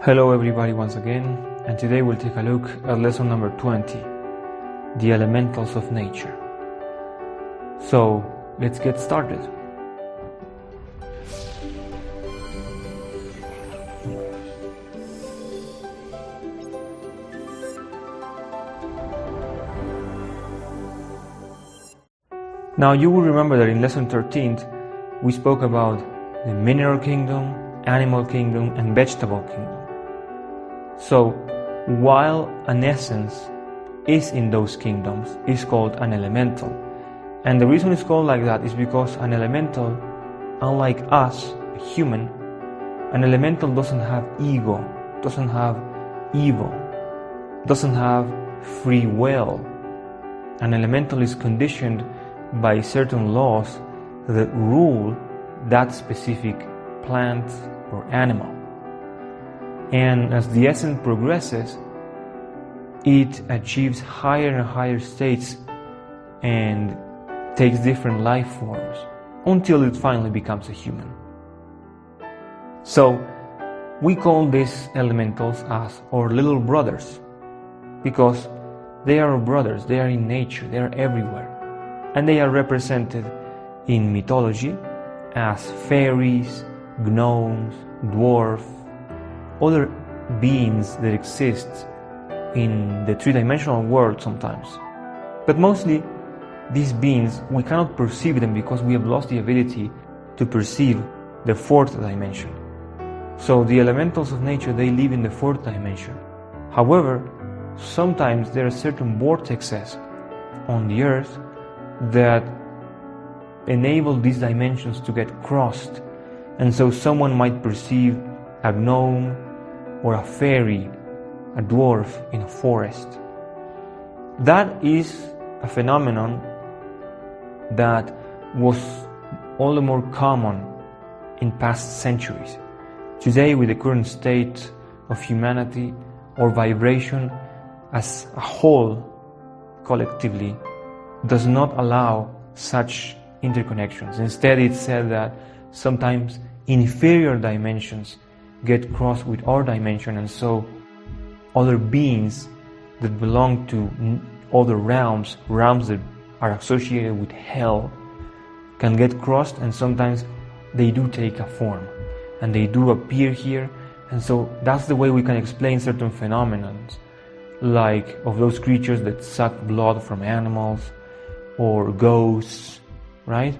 Hello everybody once again, and today we'll take a look at lesson number 20, the elementals of nature. So, let's get started. Now you will remember that in lesson 13 we spoke about the mineral kingdom, animal kingdom, and vegetable kingdom. So, while an essence is in those kingdoms, is called an elemental. And the reason it's called like that is because an elemental, unlike us, a human, an elemental doesn't have ego, doesn't have evil, doesn't have free will. An elemental is conditioned by certain laws that rule that specific plant or animal. And as the essence progresses, it achieves higher and higher states and takes different life forms until it finally becomes a human. So we call these elementals as our little brothers because they are our brothers, they are in nature, they are everywhere. And they are represented in mythology as fairies, gnomes, dwarves, other beings that exist in the three-dimensional world sometimes. But mostly, these beings, we cannot perceive them because we have lost the ability to perceive the fourth dimension. So the elementals of nature, they live in the fourth dimension. However, sometimes there are certain vortexes on the earth that enable these dimensions to get crossed. And so someone might perceive a gnome or a fairy, a dwarf in a forest. That is a phenomenon that was all the more common in past centuries. Today, with the current state of humanity, or vibration as a whole, collectively, does not allow such interconnections. Instead, it's said that sometimes inferior dimensions get crossed with our dimension, and so other beings that belong to other realms that are associated with hell, can get crossed, and sometimes they do take a form and they do appear here. And so that's the way we can explain certain phenomena, like of those creatures that suck blood from animals or ghosts, right?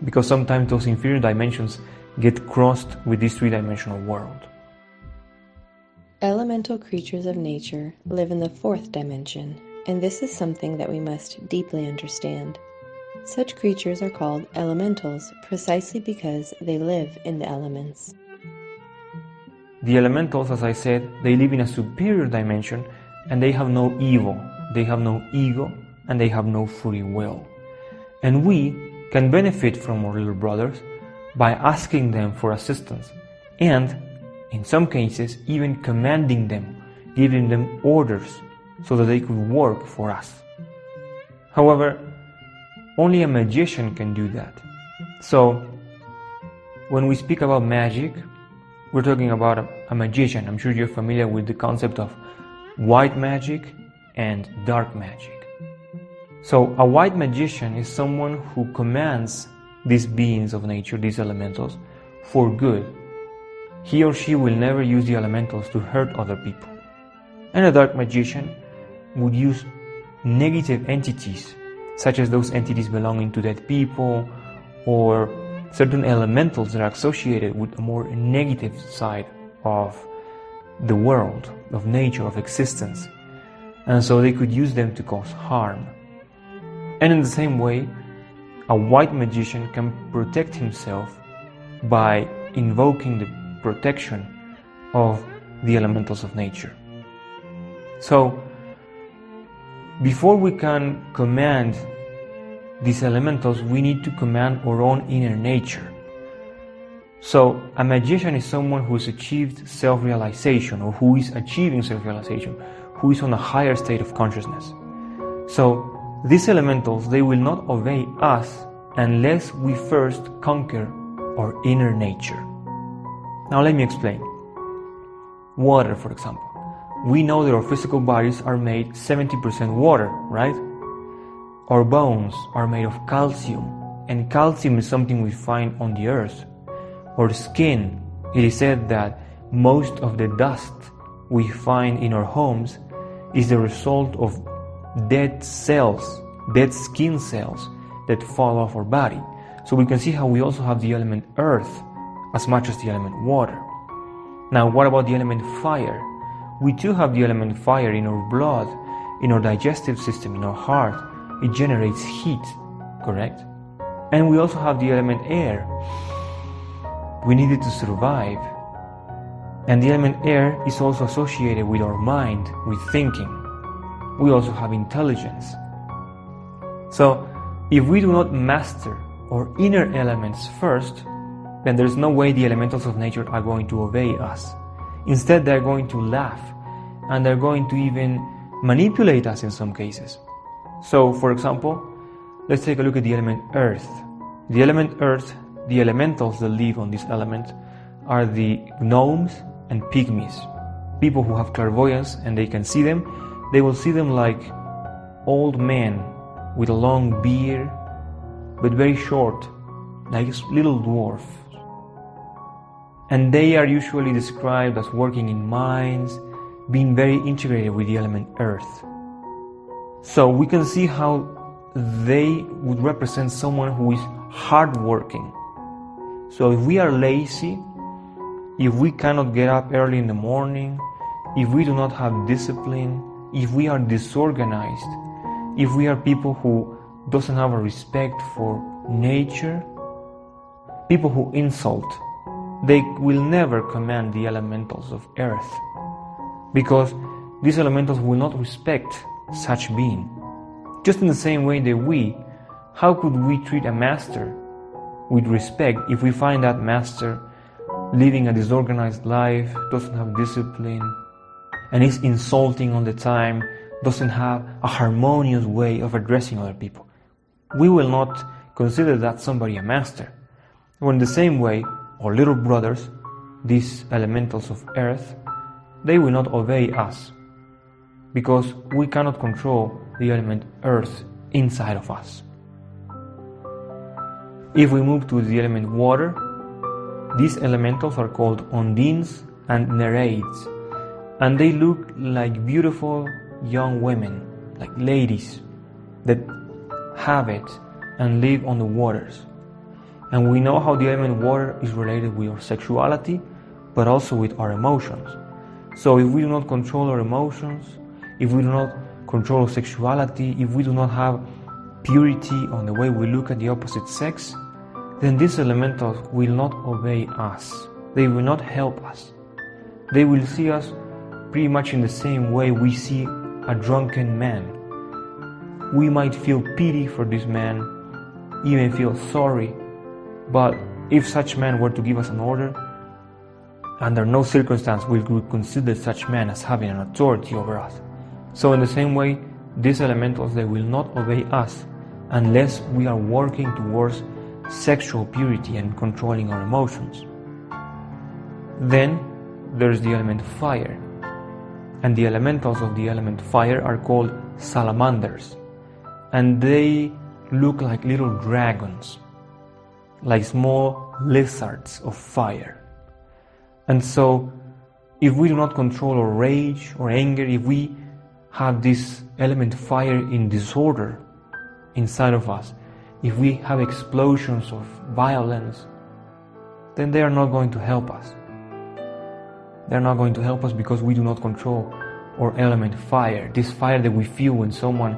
Because sometimes those inferior dimensions get crossed with this three-dimensional world. Elemental creatures of nature live in the fourth dimension, and this is something that we must deeply understand. Such creatures are called elementals precisely because they live in the elements. The elementals, as I said, they live in a superior dimension, and they have no evil, they have no ego, and they have no free will. And we can benefit from our little brothers by asking them for assistance, and in some cases even commanding them, giving them orders so that they could work for us. However, only a magician can do that. So when we speak about magic, we're talking about a magician. I'm sure you're familiar with the concept of white magic and dark magic. So a white magician is someone who commands these beings of nature, these elementals, for good. He or she will never use the elementals to hurt other people. And a dark magician would use negative entities, such as those entities belonging to dead people, or certain elementals that are associated with a more negative side of the world, of nature, of existence. And so they could use them to cause harm. And in the same way, a white magician can protect himself by invoking the protection of the elementals of nature. So, before we can command these elementals, we need to command our own inner nature. So, a magician is someone who has achieved self-realization, or who is achieving self-realization, who is on a higher state of consciousness. So, these elementals, they will not obey us unless we first conquer our inner nature. Now let me explain. Water, for example. We know that our physical bodies are made 70% water, right? Our bones are made of calcium, and calcium is something we find on the earth. Our skin, it is said that most of the dust we find in our homes is the result of dead cells, dead skin cells that fall off our body. So we can see how we also have the element earth as much as the element water. Now, what about the element fire? We too have the element fire in our blood, in our digestive system, in our heart. It generates heat, correct? And we also have the element air. We need it to survive. And the element air is also associated with our mind, with thinking. We also have intelligence. So, if we do not master our inner elements first, then there's no way the elementals of nature are going to obey us. Instead, they're going to laugh, and they're going to even manipulate us in some cases. So, for example, let's take a look at the element earth. The element earth, the elementals that live on this element, are the gnomes and pygmies. People who have clairvoyance and they can see them, they will see them like old men with a long beard, but very short, like little dwarfs. And they are usually described as working in mines, being very integrated with the element earth. So we can see how they would represent someone who is hardworking. So if we are lazy, if we cannot get up early in the morning, if we do not have discipline, if we are disorganized, if we are people who doesn't have a respect for nature, people who insult, they will never command the elementals of earth, because these elementals will not respect such being. Just in the same way that how could we treat a master with respect if we find that master living a disorganized life, doesn't have discipline, and is insulting all the time, doesn't have a harmonious way of addressing other people? We will not consider that somebody a master. Or in the same way, our little brothers, these elementals of earth, they will not obey us, because we cannot control the element earth inside of us. If we move to the element water, these elementals are called Ondines and Nereids, and they look like beautiful young women, like ladies that have it and live on the waters. And we know how the element water is related with our sexuality, but also with our emotions. So if we do not control our emotions, if we do not control sexuality, if we do not have purity on the way we look at the opposite sex, then these elementals will not obey us. They will not help us. They will see us pretty much in the same way we see a drunken man. We might feel pity for this man, even feel sorry, but if such man were to give us an order, under no circumstance will we consider such man as having an authority over us. So in the same way, these elementals, they will not obey us unless we are working towards sexual purity and controlling our emotions. Then there's the element fire, and the elementals of the element fire are called salamanders, and they look like little dragons, like small lizards of fire. And so if we do not control our rage or anger, if we have this element fire in disorder inside of us, if we have explosions of violence, then they are not going to help us. They're not going to help us because we do not control our element fire, this fire that we feel when someone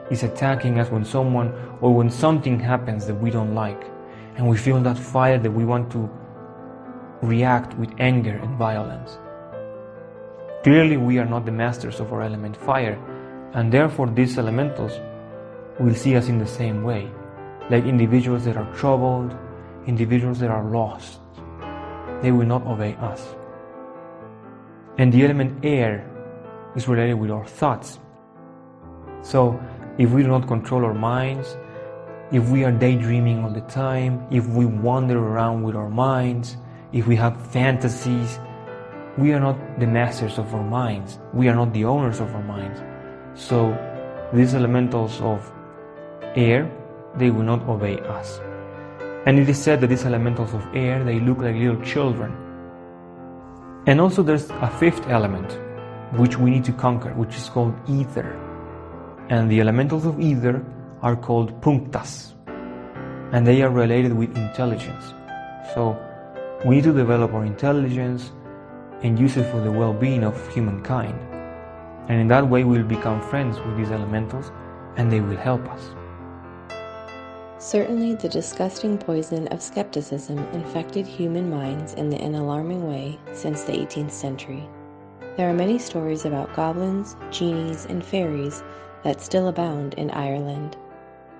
is attacking us, when someone or when something happens that we don't like, and we feel that fire that we want to react with anger and violence. Clearly we are not the masters of our element fire, and therefore these elementals will see us in the same way, like individuals that are troubled, individuals that are lost. They will not obey us. And the element air is related with our thoughts. So if we do not control our minds, if we are daydreaming all the time, if we wander around with our minds, if we have fantasies, we are not the masters of our minds. We are not the owners of our minds. So these elementals of air, they will not obey us. And it is said that these elementals of air, they look like little children. And also there's a fifth element which we need to conquer, which is called ether. And the elementals of ether are called punktas. And they are related with intelligence. So we need to develop our intelligence and use it for the well-being of humankind. And in that way we'll become friends with these elementals and they will help us. Certainly, the disgusting poison of skepticism infected human minds in an alarming way since the 18th century. There are many stories about goblins, genies, and fairies that still abound in Ireland.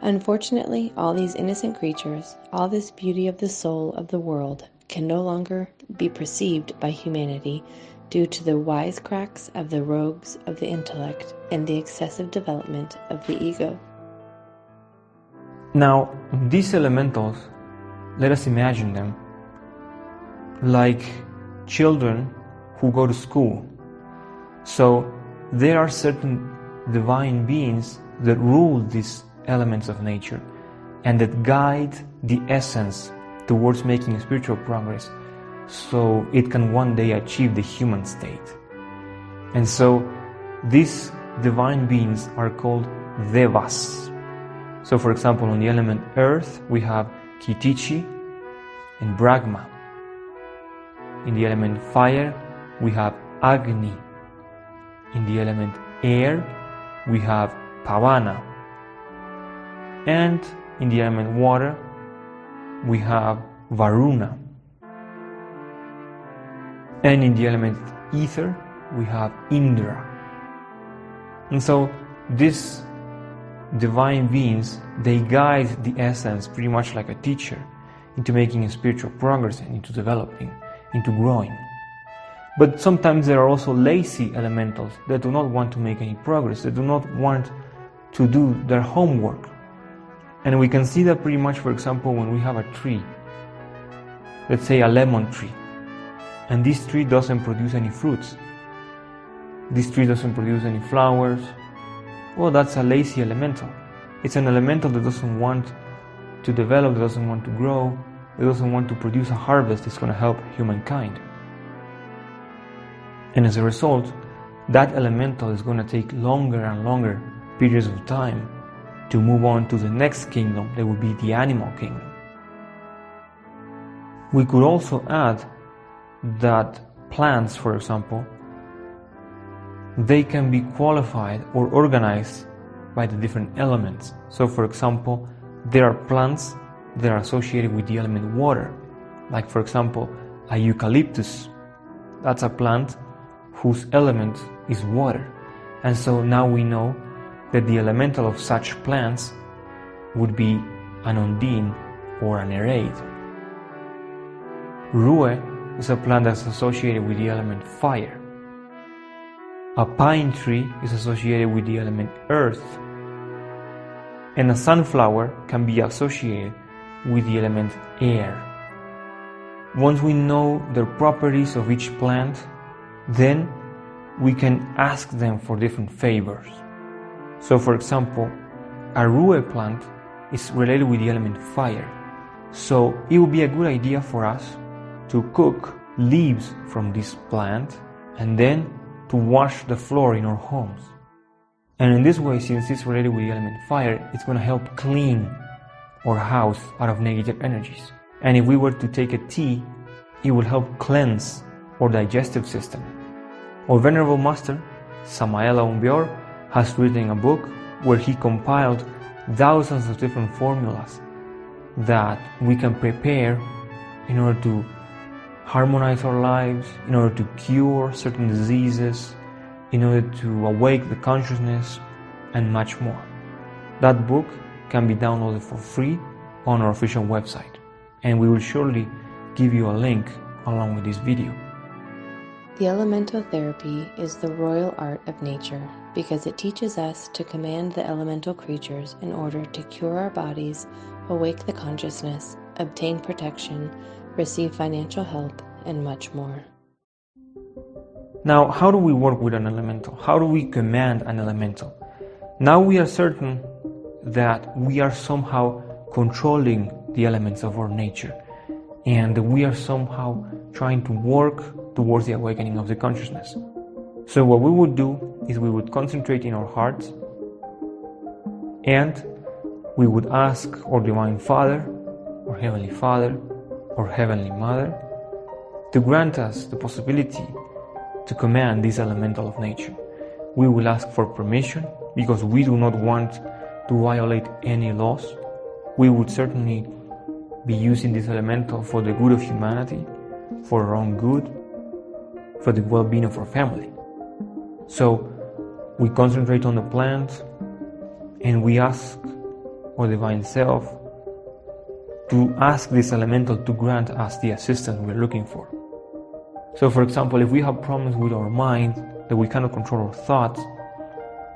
Unfortunately, all these innocent creatures, all this beauty of the soul of the world, can no longer be perceived by humanity due to the wisecracks of the rogues of the intellect and the excessive development of the ego. Now, these elementals, let us imagine them like children who go to school. So there are certain divine beings that rule these elements of nature and that guide the essence towards making spiritual progress so it can one day achieve the human state. And so these divine beings are called devas. So for example, on the element earth, we have Kitichi and Brahma. In the element fire, we have Agni. In the element air, we have Pavana. And in the element water, we have Varuna. And in the element ether, we have Indra. And so these divine beings, they guide the essence pretty much like a teacher into making spiritual progress and into developing, into growing. But sometimes there are also lazy elementals that do not want to make any progress, they do not want to do their homework. And we can see that pretty much, for example, when we have a tree, let's say a lemon tree, and this tree doesn't produce any fruits. This tree doesn't produce any flowers. Well, that's a lazy elemental. It's an elemental that doesn't want to develop, that doesn't want to grow, that doesn't want to produce a harvest that's going to help humankind. And as a result, that elemental is going to take longer and longer periods of time to move on to the next kingdom, that would be the animal kingdom. We could also add that plants, for example, they can be qualified or organized by the different elements. So for example, there are plants that are associated with the element water. Like for example, a eucalyptus. That's a plant whose element is water. And so now we know that the elemental of such plants would be an undine or an nereid. Rue is a plant that's associated with the element fire. A pine tree is associated with the element earth, and a sunflower can be associated with the element air. Once we know the properties of each plant, then we can ask them for different favors. So for example, a rue plant is related with the element fire, so it would be a good idea for us to cook leaves from this plant and then to wash the floor in our homes. And in this way, since it's related with the element fire, it's going to help clean our house out of negative energies. And if we were to take a tea, it will help cleanse our digestive system. Our Venerable Master, Samael Aun Weor, has written a book where he compiled thousands of different formulas that we can prepare in order to harmonize our lives, in order to cure certain diseases, in order to awake the consciousness, and much more. That book can be downloaded for free on our official website, and we will surely give you a link along with this video. The elemental therapy is the royal art of nature because it teaches us to command the elemental creatures in order to cure our bodies, awake the consciousness, obtain protection, receive financial help, and much more. Now, how do we work with an elemental? How do we command an elemental? Now we are certain that we are somehow controlling the elements of our nature, and we are somehow trying to work towards the awakening of the consciousness. So what we would do is we would concentrate in our hearts, and we would ask our Divine Father, or Heavenly Father, or Heavenly Mother to grant us the possibility to command this elemental of nature. We will ask for permission because we do not want to violate any laws. We would certainly be using this elemental for the good of humanity, for our own good, for the well-being of our family. So we concentrate on the plant and we ask our Divine Self to ask this elemental to grant us the assistance we're looking for. So for example, if we have problems with our mind, that we cannot control our thoughts,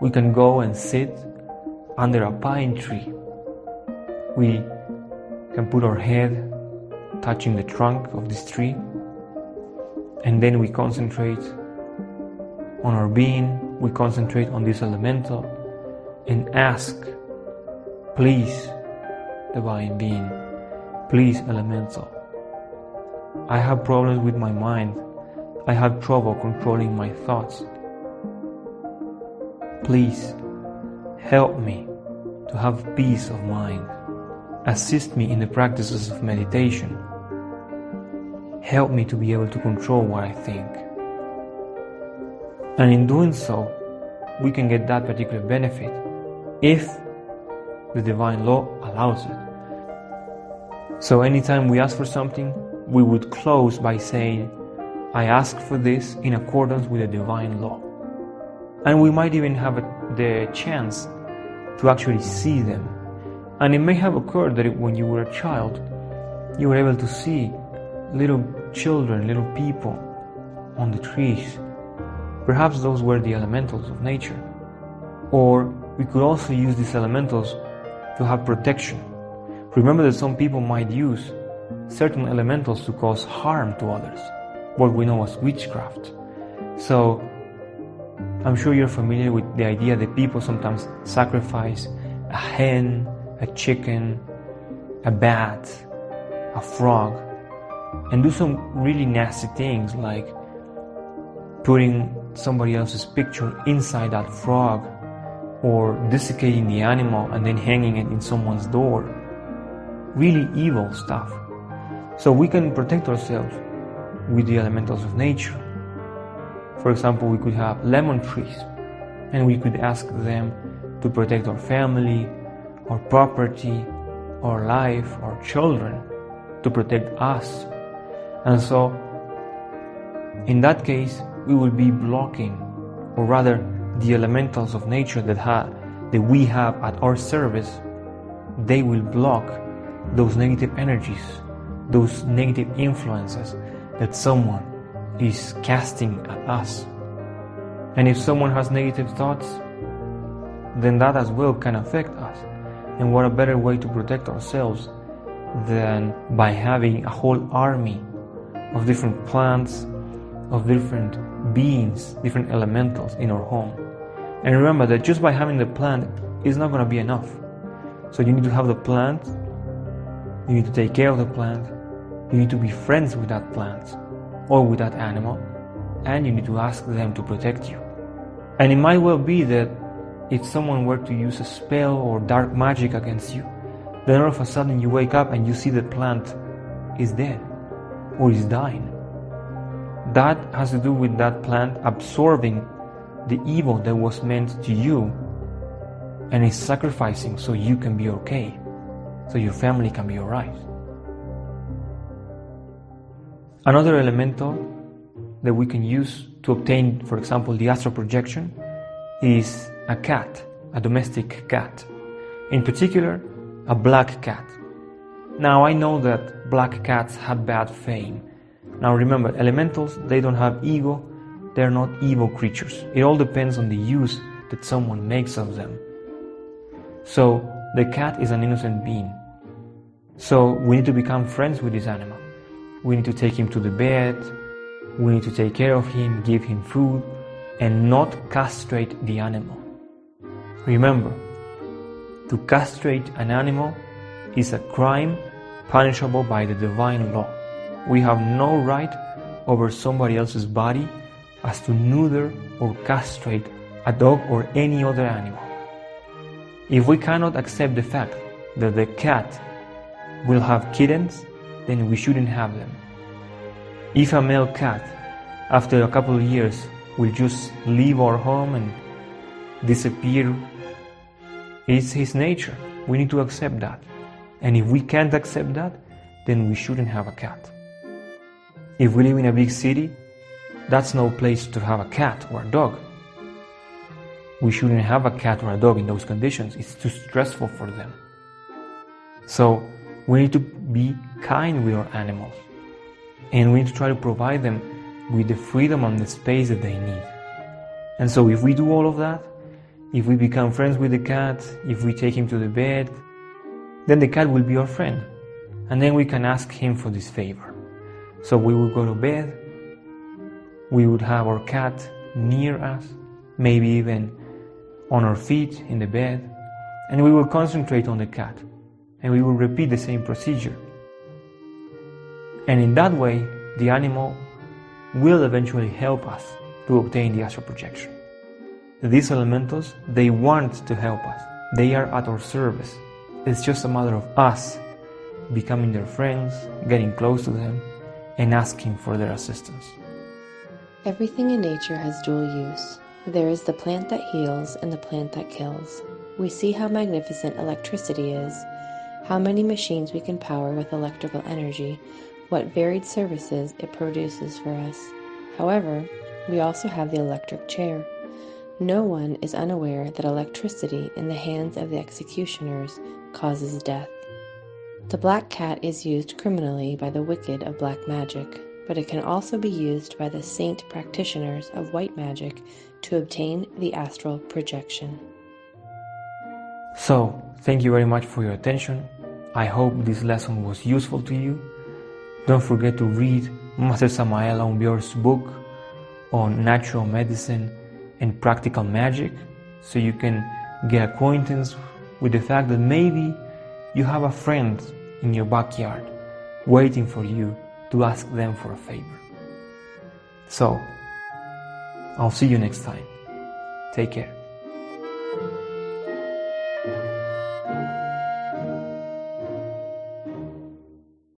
we can go and sit under a pine tree. We can put our head touching the trunk of this tree, and then we concentrate on our being, we concentrate on this elemental and ask, please, Divine Being, please, elemental, I have problems with my mind. I have trouble controlling my thoughts. Please help me to have peace of mind. Assist me in the practices of meditation. Help me to be able to control what I think. And in doing so, we can get that particular benefit if the divine law allows it. So anytime we ask for something, we would close by saying, I ask for this in accordance with the divine law. And we might even have the chance to actually see them. And it may have occurred that when you were a child, you were able to see little children, little people on the trees. Perhaps those were the elementals of nature. Or we could also use these elementals to have protection. Remember that some people might use certain elementals to cause harm to others, what we know as witchcraft. So I'm sure you're familiar with the idea that people sometimes sacrifice a hen, a chicken, a bat, a frog, and do some really nasty things like putting somebody else's picture inside that frog, or desiccating the animal and then hanging it in someone's door. Really evil stuff. So we can protect ourselves with the elementals of nature. For example, we could have lemon trees, and we could ask them to protect our family, our property, our life, our children, to protect us. And so, in that case, we will be blocking, or rather, the elementals of nature that we have at our service, they will block those negative energies, those negative influences that someone is casting at us. And if someone has negative thoughts, then that as well can affect us. And what a better way to protect ourselves than by having a whole army of different plants, of different beings, different elementals in our home. And remember that just by having the plant is not going to be enough. So you need to have the plant, you need to take care of the plant, you need to be friends with that plant or with that animal, and you need to ask them to protect you. And it might well be that if someone were to use a spell or dark magic against you, then all of a sudden you wake up and you see the plant is dead or is dying. That has to do with that plant absorbing the evil that was meant to you and is sacrificing so you can be okay, so your family can be alright. Another elemental that we can use to obtain, for example, the astral projection is a cat, a domestic cat. In particular, a black cat. Now I know that black cats have bad fame. Now remember, elementals, they don't have ego, they're not evil creatures. It all depends on the use that someone makes of them. So the cat is an innocent being. So we need to become friends with this animal. We need to take him to the bed, We need to take care of him, give him food, and not castrate the animal. Remember, to castrate an animal is a crime punishable by the divine law. We have no right over somebody else's body as to neuter or castrate a dog or any other animal. If we cannot accept the fact that the cat will have kittens, then we shouldn't have them. If a male cat, after a couple of years, will just leave our home and disappear, it's his nature. We need to accept that. And if we can't accept that, then we shouldn't have a cat. If we live in a big city, that's no place to have a cat or a dog. We shouldn't have a cat or a dog in those conditions. It's too stressful for them. So we need to be kind with our animals. And we need to try to provide them with the freedom and the space that they need. And so if we do all of that, if we become friends with the cat, if we take him to the bed, then the cat will be our friend. And then we can ask him for this favor. So we will go to bed, we would have our cat near us, maybe even on our feet in the bed, and we will concentrate on the cat, and we will repeat the same procedure. And in that way, the animal will eventually help us to obtain the astral projection. These elementals, they want to help us. They are at our service. It's just a matter of us becoming their friends, getting close to them, and asking for their assistance. Everything in nature has dual use. There is the plant that heals and the plant that kills. We see how magnificent electricity is, how many machines we can power with electrical energy, what varied services it produces for us. However, we also have the electric chair. No one is unaware that electricity in the hands of the executioners causes death. The black cat is used criminally by the wicked of black magic, but it can also be used by the saint practitioners of white magic to obtain the astral projection. So, thank you very much for your attention. I hope this lesson was useful to you. Don't forget to read Master Samael Aumbior's book on natural medicine and practical magic, so you can get acquaintance with the fact that maybe you have a friend in your backyard waiting for you to ask them for a favor. So, I'll see you next time. Take care.